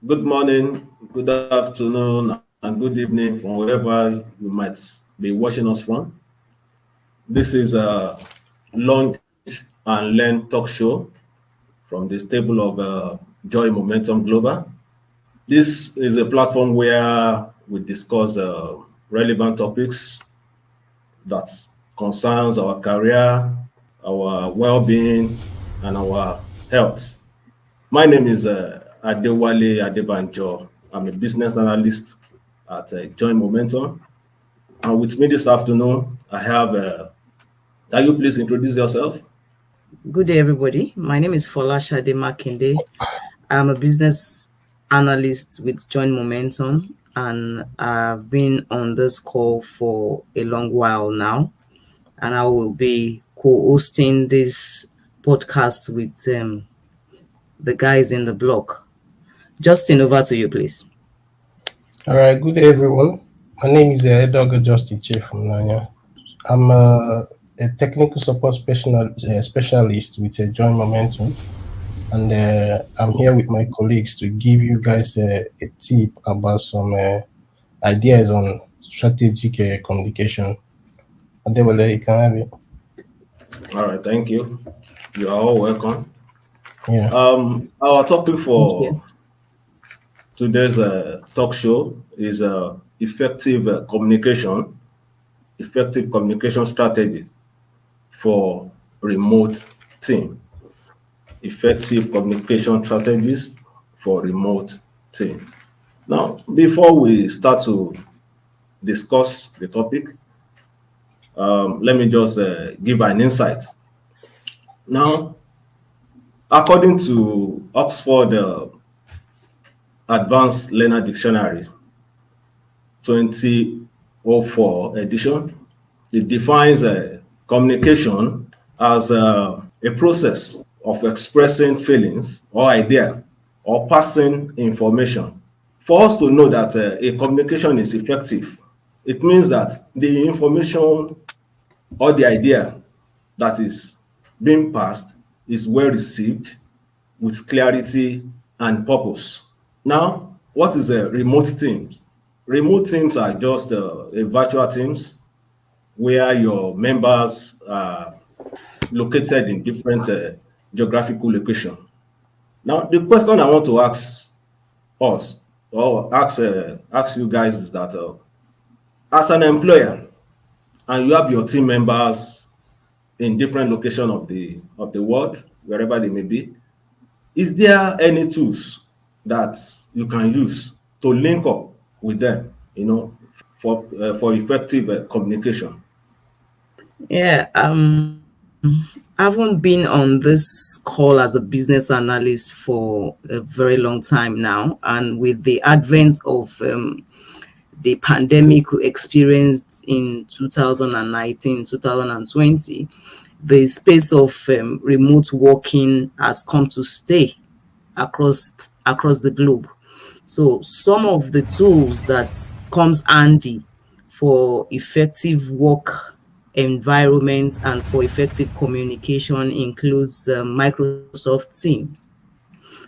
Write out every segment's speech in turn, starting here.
Good morning, good afternoon, and good evening from wherever you might be watching us from. This is a Launch and Learn talk show from the stable of Joy Momentum Global. This is a platform where we discuss relevant topics that concerns our career, our well-being, and our health. My name is Adewale Adebanjo. I'm a business analyst at Join Momentum. And with me this afternoon, I have, can you please introduce yourself? Good day, everybody. My name is Folasade Makinde. I'm a business analyst with Join Momentum, and I've been on this call for a long while now. And I will be co-hosting this podcast with the guys in the block. Justin, over to you, please. All right, good day, everyone. My name is Edoga Justin Chief from Nanya. I'm a technical support specialist with Join Momentum, and I'm here with my colleagues to give you guys a tip about some ideas on strategic communication. Adewale, you can have it. All right, thank you. You are all welcome. Yeah. Our topic for today's talk show is effective communication strategy for remote team. Effective communication strategies for remote team. Now, before we start to discuss the topic, let me just give an insight. Now, according to Oxford Advanced Learner Dictionary 2004 edition, it defines communication as a process of expressing feelings or idea or passing information. For us to know that a communication is effective, it means that the information or the idea that is being passed is well received with clarity and purpose. Now, what is a remote team? Remote teams are just a virtual teams where your members are located in different geographical locations. Now, the question I want to ask us or ask you guys is that as an employer and you have your team members in different locations of the world, wherever they may be, is there any tools that you can use to link up with them, for effective communication? Yeah, I haven't been on this call as a business analyst for a very long time now, and with the advent of the pandemic we experienced in 2019, 2020, the space of remote working has come to stay across the globe. So some of the tools that comes handy for effective work environment and for effective communication includes Microsoft Teams.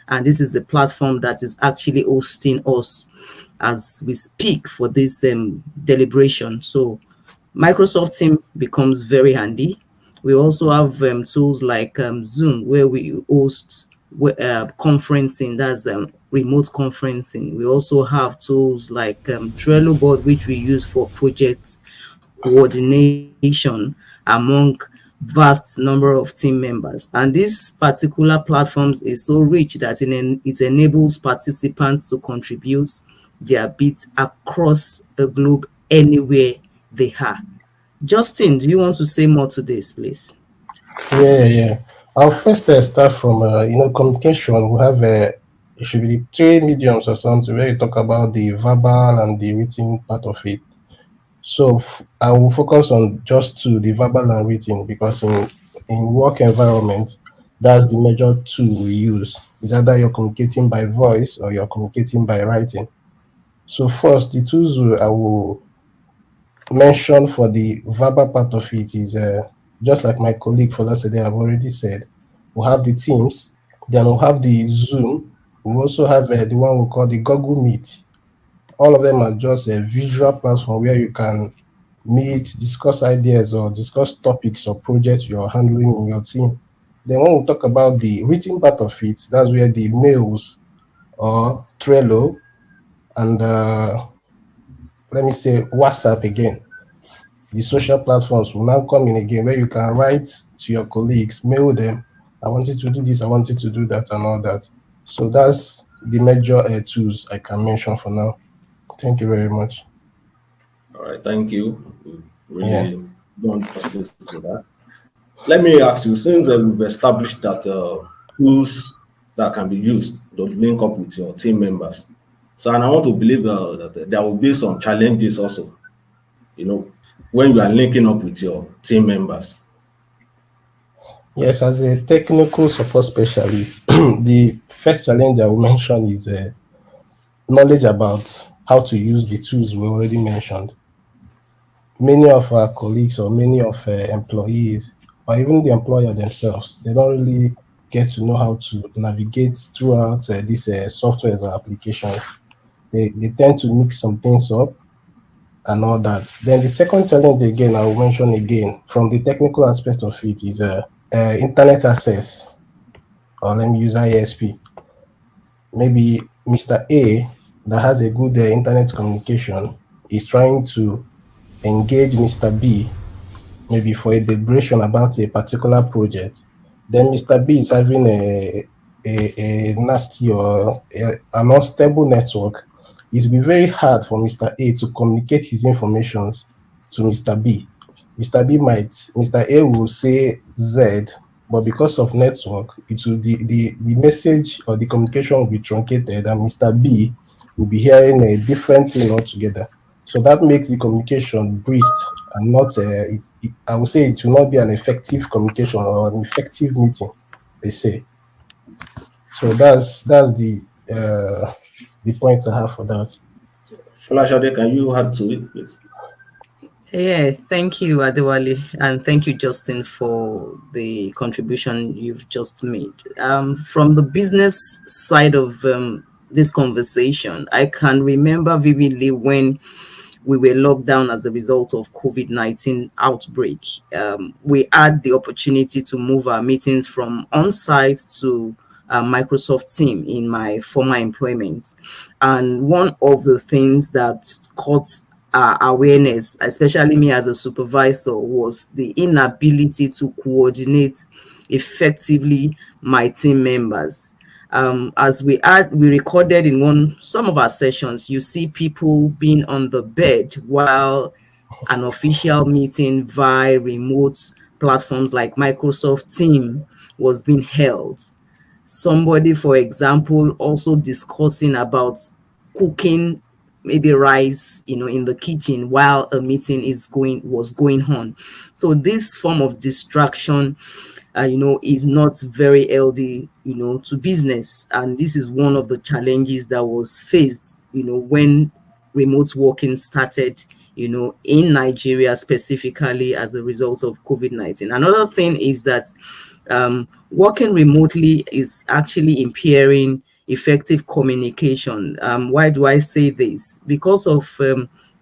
And this is the platform that is actually hosting us as we speak for this deliberation. So Microsoft Team becomes very handy. We also have tools like Zoom, where we host conferencing, that's remote conferencing. We also have tools like Trello board, which we use for project coordination among vast number of team members. And these particular platforms is so rich that it enables participants to contribute their bits across the globe anywhere they are. Justin, do you want to say more to this, please? Yeah. I'll first start from communication. We have it should be the three mediums or something where you talk about the verbal and the written part of it. So I will focus on just two, the verbal and written, because in work environment, that's the major tool we use. It's either you're communicating by voice or you're communicating by writing. So first, the tools I will mention for the verbal part of it is just like my colleague Folasade have already said. We have the Teams, then we'll have the Zoom. We also have the one we call the Google Meet. All of them are just a visual platform where you can meet, discuss ideas, or discuss topics or projects you're handling in your team. Then when we talk about the written part of it, that's where the mails or Trello and let me say WhatsApp again. The social platforms will now come in again where you can write to your colleagues, mail them, I want you to do this, I want you to do that, and all that. So that's the major tools I can mention for now. Thank you very much. All right, thank you. We've Yeah. really done justice to that. Let me ask you, since we've established that tools that can be used to link up with your team members, so and I want to believe that there will be some challenges also, when you are linking up with your team members. Yes, as a technical support specialist, the first challenge I will mention is knowledge about how to use the tools we already mentioned. Many of our colleagues or many of employees or even the employer themselves, they don't really get to know how to navigate throughout these softwares or applications. They tend to mix some things up and all that. Then the second challenge again, I will mention again from the technical aspect of it is internet access, or let me use ISP. Maybe Mr. A that has a good internet communication is trying to engage Mr. B maybe for a deliberation about a particular project. Then Mr. B is having a nasty or an unstable network. It will be very hard for Mr. A to communicate his informations to Mr. B. Mr. A will say Z, but because of network, it will the message or the communication will be truncated, and Mr. B will be hearing a different thing altogether. So that makes the communication breached and not, I would say it will not be an effective communication or an effective meeting, they say. So that's the points I have for that. Folasade, can you add to it, please? Yeah, thank you, Adewale, and thank you, Justin, for the contribution you've just made. From the business side of this conversation, I can remember vividly when we were locked down as a result of COVID-19 outbreak. We had the opportunity to move our meetings from on-site to Microsoft Team in my former employment. And one of the things that caught our awareness, especially me as a supervisor, was the inability to coordinate effectively my team members. As we recorded in some of our sessions, you see people being on the bed while an official meeting via remote platforms like Microsoft Team was being held. Somebody, for example, also discussing about cooking maybe rice, in the kitchen while a meeting was going on. So this form of distraction is not very healthy, to business. And this is one of the challenges that was faced, when remote working started, in Nigeria specifically as a result of COVID-19. Another thing is that working remotely is actually impairing effective communication. Why do I say this? Because of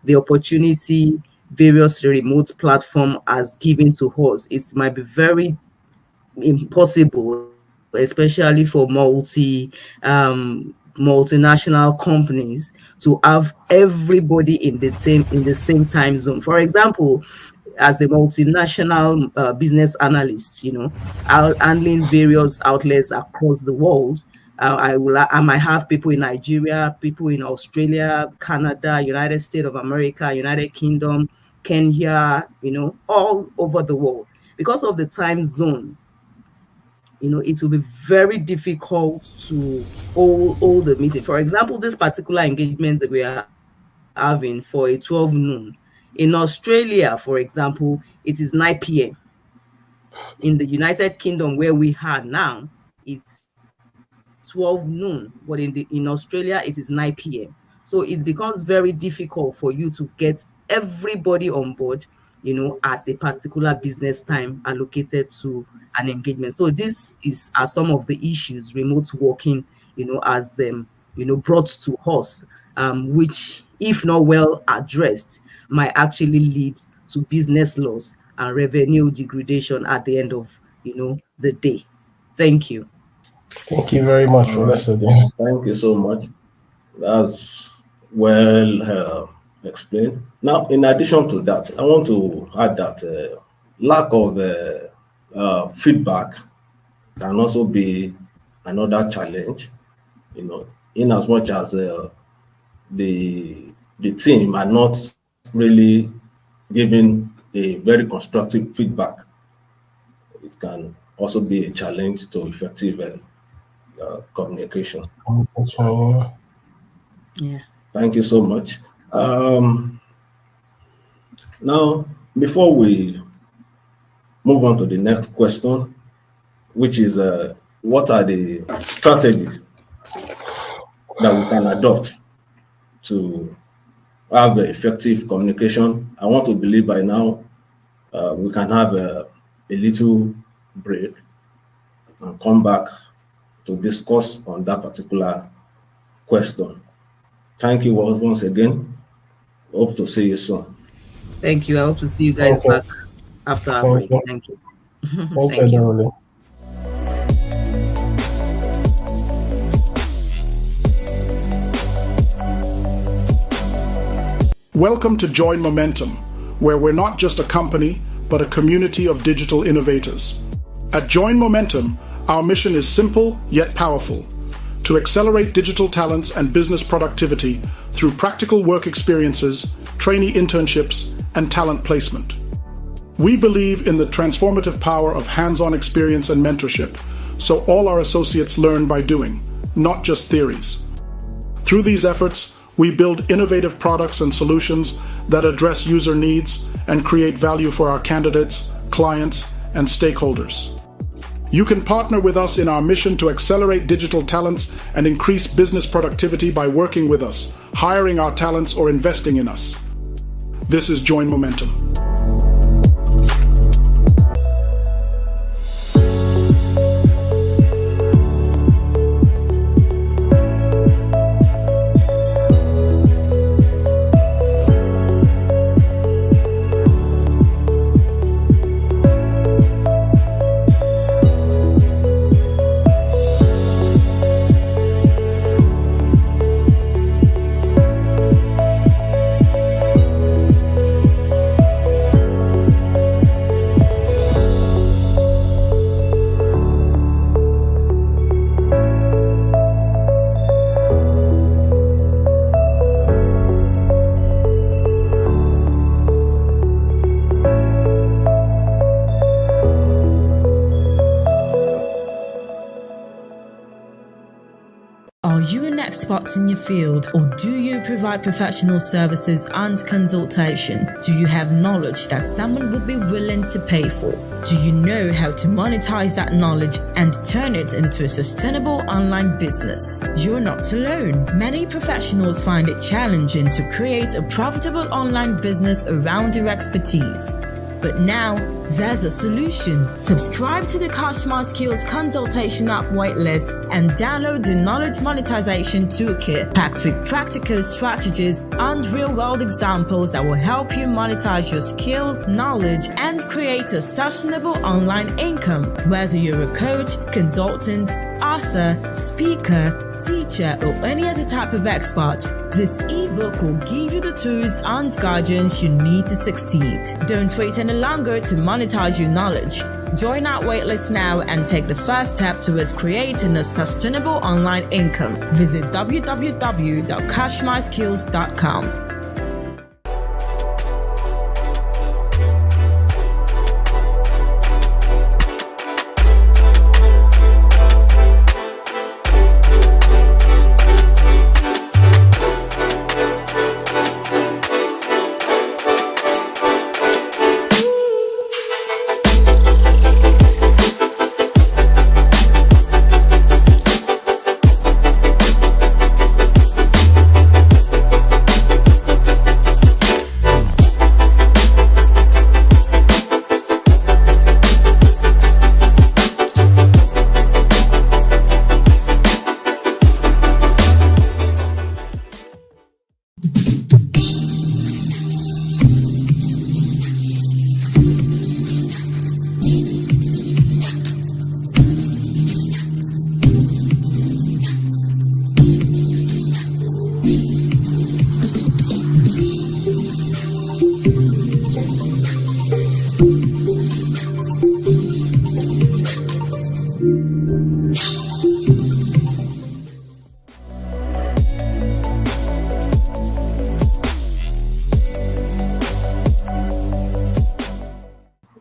the opportunity various remote platform has given to us, it might be very impossible, especially for multinational companies, to have everybody in the same time zone. For example, as a multinational business analyst, handling various outlets across the world. I might have people in Nigeria, people in Australia, Canada, United States of America, United Kingdom, Kenya, all over the world. Because of the time zone, it will be very difficult to hold the meeting. For example, this particular engagement that we are having for a 12 noon. In Australia, for example, it is 9 p.m. In the United Kingdom, where we are now, it's 12 noon, but in Australia, it is 9 p.m. So it becomes very difficult for you to get everybody on board, at a particular business time allocated to an engagement. So are some of the issues remote working, has brought to us, which, if not well addressed, might actually lead to business loss and revenue degradation at the end of the day. Thank you. Thank you very much, Folasade. Thank you so much. That's well explained. Now, in addition to that, I want to add that lack of feedback can also be another challenge. In as much as the team are not really giving a very constructive feedback, it can also be a challenge to effective communication. Yeah. Thank you so much. Now, before we move on to the next question, which is what are the strategies that we can adopt to have effective communication? I want to believe by now we can have a little break and come back to discuss on that particular question. Thank you once again. Hope to see you soon. Thank you. I hope to see you guys back after our break. Thank you. Thank you, Adewale. Welcome to Join Momentum, where we're not just a company, but a community of digital innovators. At Join Momentum, our mission is simple yet powerful: to accelerate digital talents and business productivity through practical work experiences, trainee internships, and talent placement. We believe in the transformative power of hands-on experience and mentorship, so all our associates learn by doing, not just theories. Through these efforts, we build innovative products and solutions that address user needs and create value for our candidates, clients, and stakeholders. You can partner with us in our mission to accelerate digital talents and increase business productivity by working with us, hiring our talents, or investing in us. This is Join Momentum. Are you an expert in your field, or do you provide professional services and consultation? Do you have knowledge that someone would be willing to pay for? Do you know how to monetize that knowledge and turn it into a sustainable online business? You're not alone. Many professionals find it challenging to create a profitable online business around their expertise. But now, there's a solution. Subscribe to the Cash My Skills consultation app waitlist and download the Knowledge Monetization Toolkit packed with practical strategies and real-world examples that will help you monetize your skills, knowledge, and create a sustainable online income. Whether you're a coach, consultant, author, speaker, teacher, or any other type of expert, this ebook will give you the tools and guidance you need to succeed. Don't wait any longer to monetize your knowledge. Join our waitlist now and take the first step towards creating a sustainable online income. Visit www.cashmyskills.com.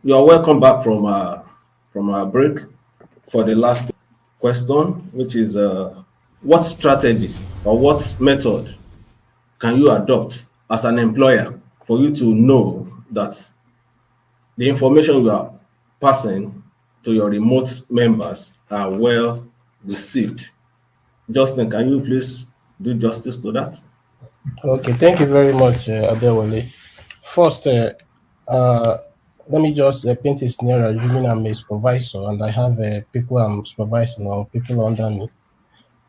You are welcome back from our break for the last question, which is what strategy or what method can you adopt as an employer for you to know that the information you are passing to your remote members are well received? Justin, can you please do justice to that? Okay, thank you very much, Adewale. First, let me just paint a scenario. Assuming I'm a supervisor and I have people I'm supervising or people under me.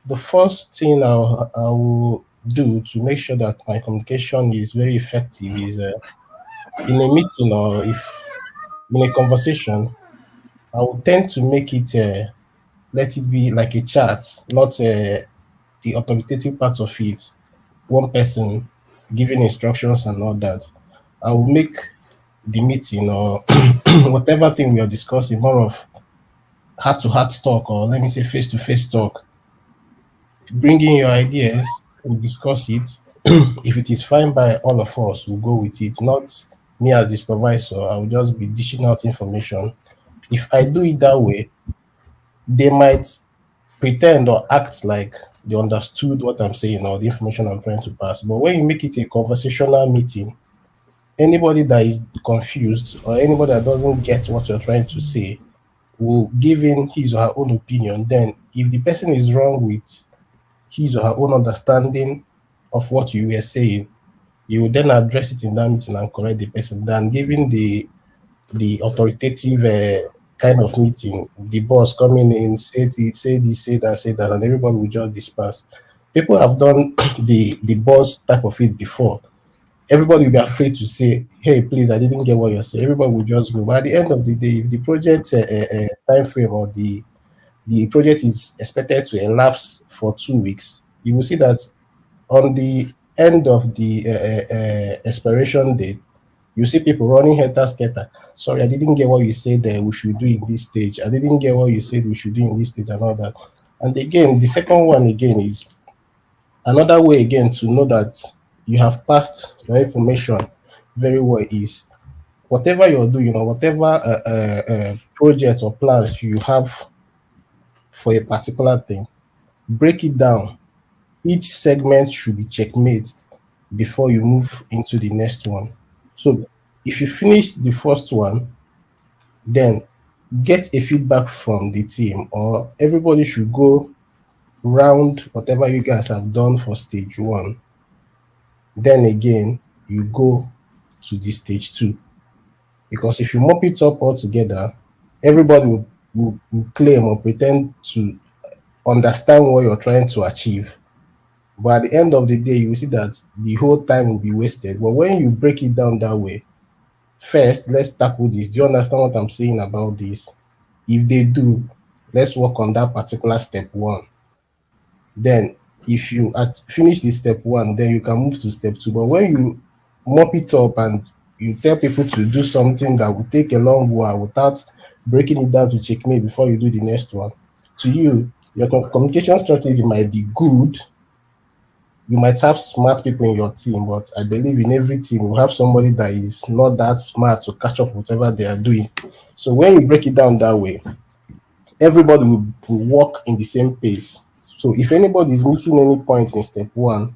The first thing I will do to make sure that my communication is very effective is in a meeting or if in a conversation, I will tend to make it let it be like a chat, not the authoritative part of it. One person giving instructions and all that. I will make the meeting or whatever thing we are discussing more of heart-to-heart talk, or let me say face-to-face talk. Bring in your ideas, we'll discuss it. If it is fine by all of us, we'll go with it. Not me as the supervisor, I will just be dishing out information. If I do it that way, they might pretend or act like they understood what I'm saying or the information I'm trying to pass. But when you make it a conversational meeting, anybody that is confused or anybody that doesn't get what you're trying to say will give in his or her own opinion. Then if the person is wrong with his or her own understanding of what you were saying, you will then address it in that meeting and correct the person. Than giving the authoritative kind of meeting, the boss coming in, say this, say that, and everybody will just disperse. People have done the boss type of it before. Everybody will be afraid to say, hey, please, I didn't get what you're saying. Everybody will just go. But at the end of the day, if the project time frame or the project is expected to elapse for 2 weeks, you will see that on the end of the expiration date, you see people running helter-skelter. Sorry, I didn't get what you said we should do in this stage. I didn't get what you said we should do in this stage and all that. And again, the second one again is another way again to know that you have passed your information very well is whatever you're doing or whatever project or plans you have for a particular thing, break it down. Each segment should be checkmated before you move into the next one. So if you finish the first one, then get a feedback from the team, or everybody should go round whatever you guys have done for stage 1. Then again, you go to the stage 2. Because if you mop it up all together, everybody will claim or pretend to understand what you're trying to achieve. But at the end of the day, you will see that the whole time will be wasted. But when you break it down that way, first, let's tackle this. Do you understand what I'm saying about this? If they do, let's work on that particular step one. Then, if you finish the step one, then you can move to step two. But when you mop it up and you tell people to do something that will take a long while without breaking it down to checkmate before you do the next one, to you, your communication strategy might be good. You might have smart people in your team, but I believe in every team you have somebody that is not that smart to catch up with whatever they are doing. So when you break it down that way, everybody will walk in the same pace. So if anybody is missing any point in step one,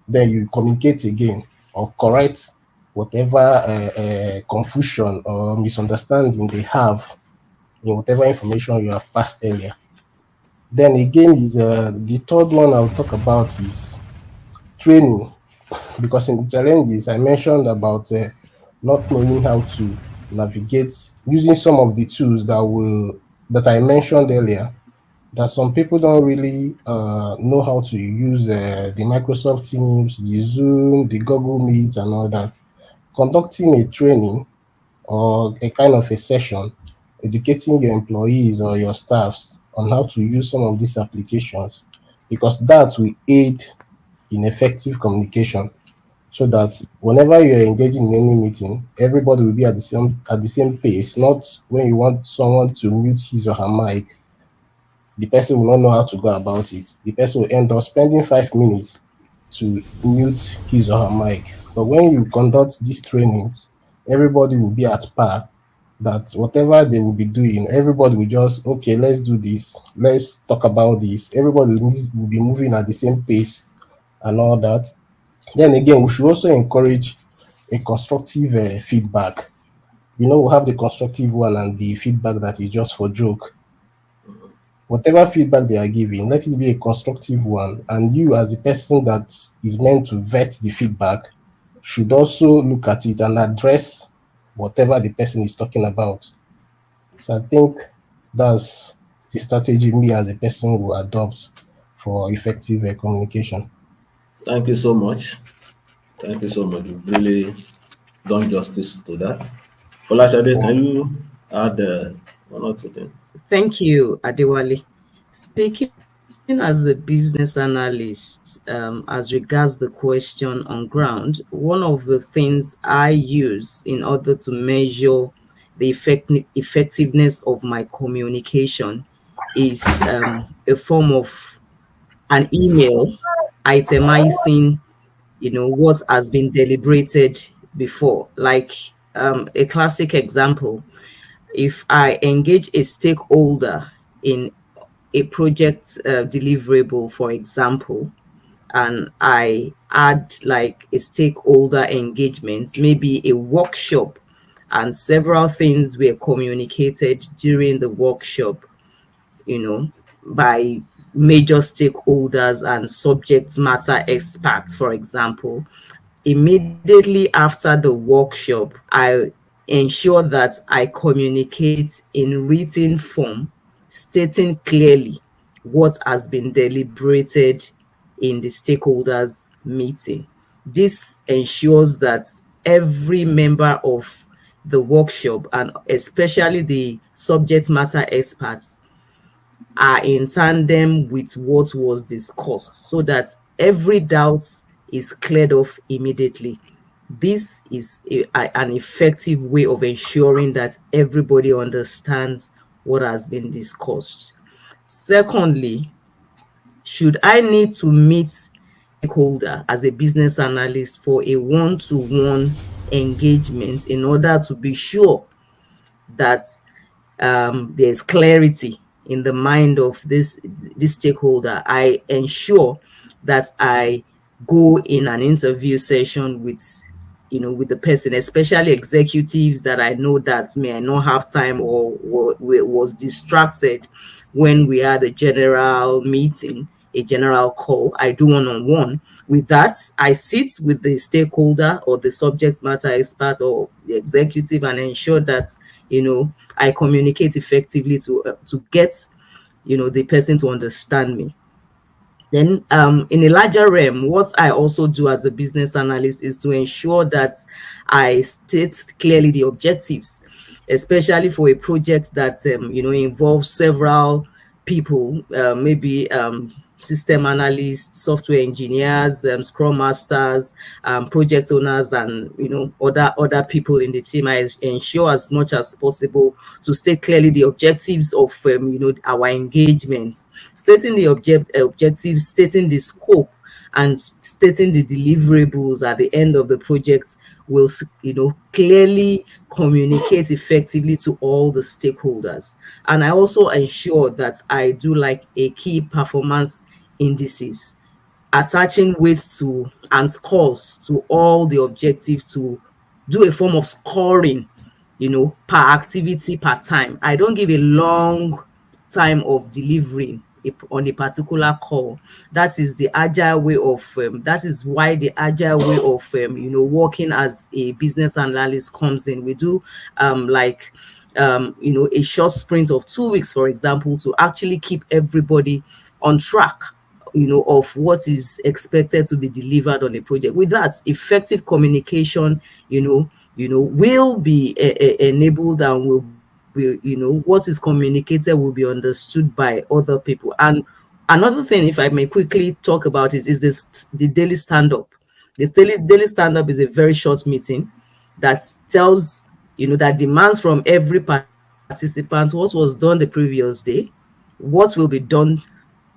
then you communicate again or correct whatever confusion or misunderstanding they have in whatever information you have passed earlier. Then again, is the third one I'll talk about is training, because in the challenges I mentioned about not knowing how to navigate using some of the tools that I mentioned earlier, that some people don't really know how to use the Microsoft Teams, the Zoom, the Google Meet, and all that. Conducting a training or a kind of a session, educating your employees or your staffs on how to use some of these applications, because that will aid in effective communication, so that whenever you're engaging in any meeting, everybody will be at the same pace. Not when you want someone to mute his or her mic, the person will not know how to go about it. The person will end up spending 5 minutes to mute his or her mic. But when you conduct these trainings, everybody will be at par. That whatever they will be doing, everybody will just, okay, let's do this. Let's talk about this. Everybody will be moving at the same pace and all that. Then again, we should also encourage a constructive feedback. We have the constructive one and the feedback that is just for joke. Whatever feedback they are giving, let it be a constructive one. And you, as the person that is meant to vet the feedback, should also look at it and address whatever the person is talking about. So I think that's the strategy me as a person will adopt for effective communication. Thank you so much. Thank you so much. You've really done justice to that. Folasade, can you add one or two things? Thank you, Adewale. Speaking as a business analyst, as regards the question on ground, one of the things I use in order to measure the effectiveness of my communication is a form of an email itemizing, what has been deliberated before. Like a classic example, if I engage a stakeholder in a project deliverable, for example, and I add like a stakeholder engagement, maybe a workshop, and several things were communicated during the workshop, by major stakeholders and subject matter experts, for example. Immediately after the workshop, I ensure that I communicate in written form, stating clearly what has been deliberated in the stakeholders meeting. This ensures that every member of the workshop, and especially the subject matter experts, are in tandem with what was discussed, so that every doubt is cleared off immediately. This is an effective way of ensuring that everybody understands what has been discussed. Secondly, should I need to meet stakeholder as a business analyst for a one-to-one engagement in order to be sure that there's clarity in the mind of this stakeholder, I ensure that I go in an interview session with the person, especially executives that I know that may not have time or was distracted when we had a general meeting. a general call. I do one-on-one. With that, I sit with the stakeholder or the subject matter expert or the executive and ensure that, I communicate effectively to get, the person to understand me. Then in a larger realm, what I also do as a business analyst is to ensure that I state clearly the objectives, especially for a project that involves several people, maybe system analysts, software engineers, scrum masters, project owners, and other people in the team. I ensure as much as possible to state clearly the objectives of our engagement, stating the objectives, stating the scope, and stating the deliverables at the end of the project will clearly communicate effectively to all the stakeholders. And I also ensure that I do like a key performance indices, attaching weights to and scores to all the objectives to do a form of scoring, per activity, per time. I don't give a long time of delivering on a particular call. That is the agile way of that is why the agile way of working as a business analyst comes in. We do a short sprint of 2 weeks, for example, to actually keep everybody on track of what is expected to be delivered on a project. With that, effective communication will be enabled, and will be, what is communicated will be understood by other people. And another thing, if I may quickly talk about it, is the daily stand-up. This daily stand-up is a very short meeting that tells, that demands from every participant what was done the previous day, what will be done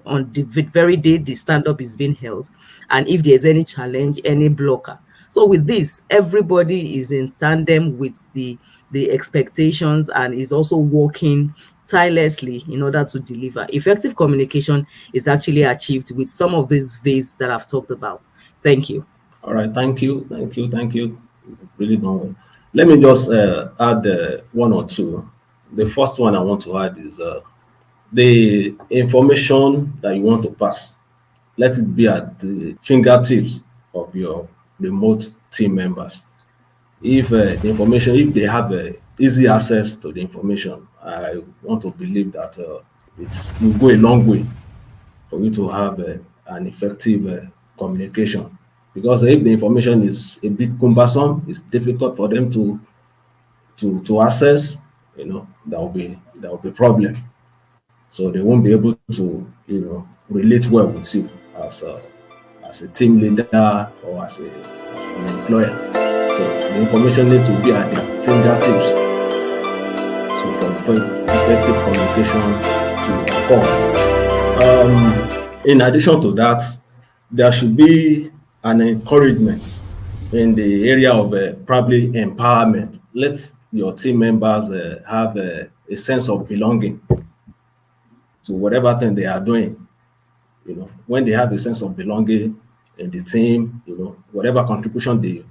on the very day the stand-up is being held, and if there's any challenge, any blocker. So with this, everybody is in tandem with the expectations and is also working tirelessly in order to deliver. Effective communication is actually achieved with some of these ways that I've talked about. Thank you. All right, thank you. Really done well. Let me just add one or two. The first one I want to add is the information that you want to pass. Let it be at the fingertips of your remote team members. If the information, if they have easy access to the information, I want to believe that it will go a long way for you to have an effective communication. Because if the information is a bit cumbersome, it's difficult for them to access, there will be a problem. So they won't be able to, relate well with you as a team leader or as an employer. So the information needs to be at their fingertips. So for effective communication to occur. In addition to that, there should be an encouragement in the area of probably empowerment. Let your team members have a sense of belonging to whatever thing they are doing. When they have a sense of belonging in the team, whatever contribution they've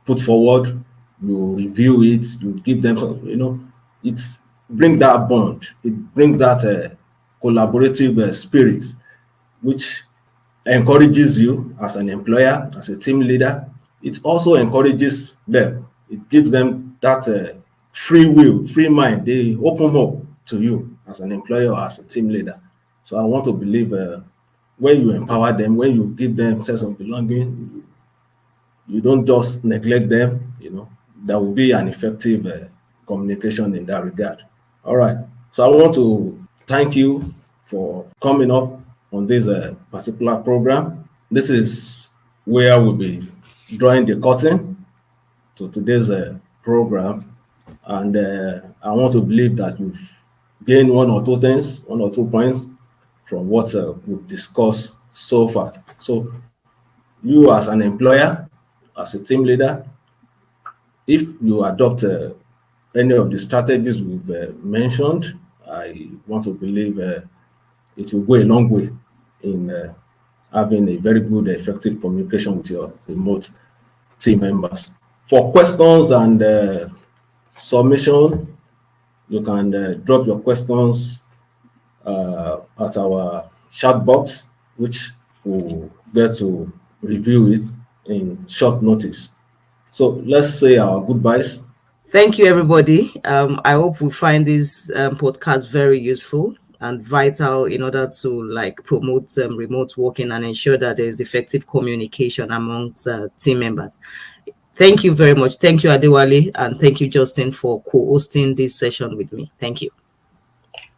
put forward, you review it, you give them some, it's bring that bond, it brings that collaborative spirit, which encourages you as an employer, as a team leader. It also encourages them. It gives them that free will, free mind. They open up to you as an employer or as a team leader. So I want to believe when you empower them, when you give them sense of belonging, you don't just neglect them. There will be an effective communication in that regard. All right. So I want to thank you for coming up on this particular program. This is where we'll be drawing the curtain to today's program. And I want to believe that you've gained one or two points from what we've discussed so far. So you as an employer, as a team leader, if you adopt any of the strategies we've mentioned, I want to believe it will go a long way in having a very good, effective communication with your remote team members. For questions and submission, you can drop your questions at our chat box, which we'll get to review it in short notice. So let's say our goodbyes. Thank you, everybody. I hope we find this podcast very useful and vital in order to promote remote working and ensure that there is effective communication amongst team members. Thank you very much. Thank you, Adewale, and thank you, Justin, for co-hosting this session with me. Thank you.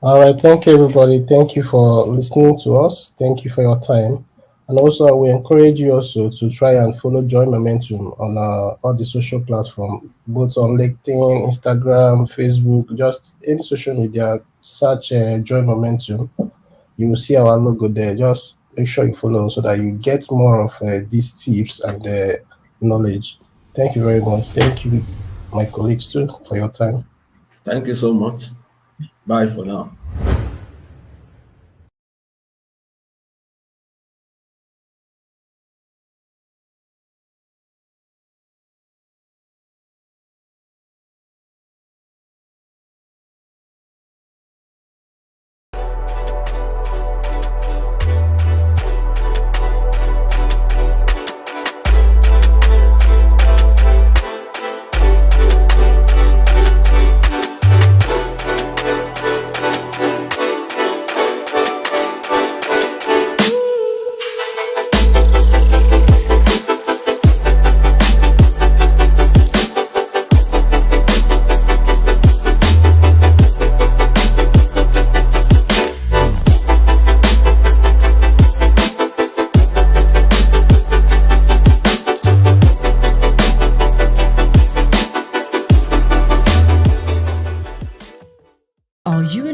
All right. Thank you, everybody. Thank you for listening to us. Thank you for your time. And also, we encourage you also to try and follow Join Momentum on all the social platforms, both on LinkedIn, Instagram, Facebook, just any social media. Search Join Momentum. You will see our logo there. Just make sure you follow so that you get more of these tips and knowledge. Thank you very much. Thank you, my colleagues, too, for your time. Thank you so much. Bye for now.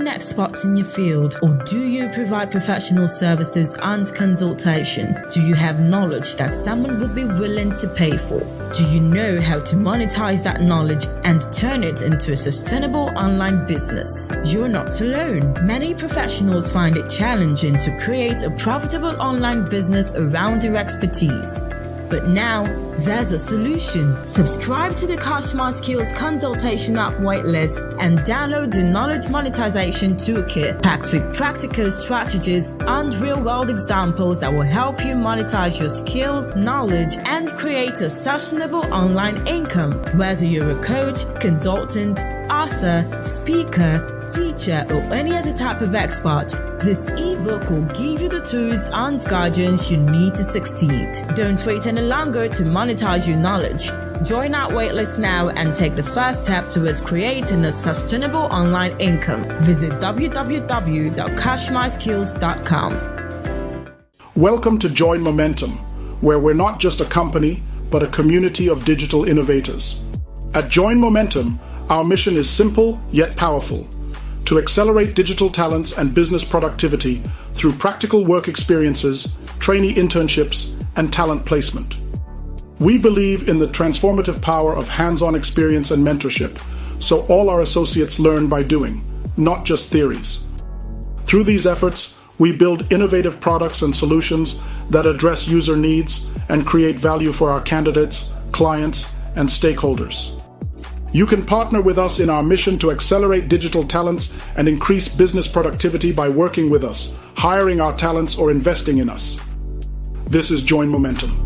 Expert in your field, or do you provide professional services and consultation? Do you have knowledge that someone would be willing to pay for? Do you know how to monetize that knowledge and turn it into a sustainable online business? You're not alone. Many professionals find it challenging to create a profitable online business around their expertise. But now, there's a solution. Subscribe to the Cashmart Skills Consultation app waitlist and download the Knowledge Monetization Toolkit, packed with practical strategies and real-world examples that will help you monetize your skills, knowledge, and create a sustainable online income. Whether you're a coach, consultant, author, speaker, teacher, or any other type of expert, this ebook will give you the tools and guidance you need to succeed. Don't wait any longer to monetize your knowledge. Join our waitlist now and take the first step towards creating a sustainable online income. Visit www.cashmyskills.com. Welcome to Join Momentum, where we're not just a company, but a community of digital innovators. At Join Momentum, our mission is simple yet powerful: to accelerate digital talents and business productivity through practical work experiences, trainee internships, and talent placement. We believe in the transformative power of hands-on experience and mentorship, so all our associates learn by doing, not just theories. Through these efforts, we build innovative products and solutions that address user needs and create value for our candidates, clients, and stakeholders. You can partner with us in our mission to accelerate digital talents and increase business productivity by working with us, hiring our talents, or investing in us. This is Join Momentum.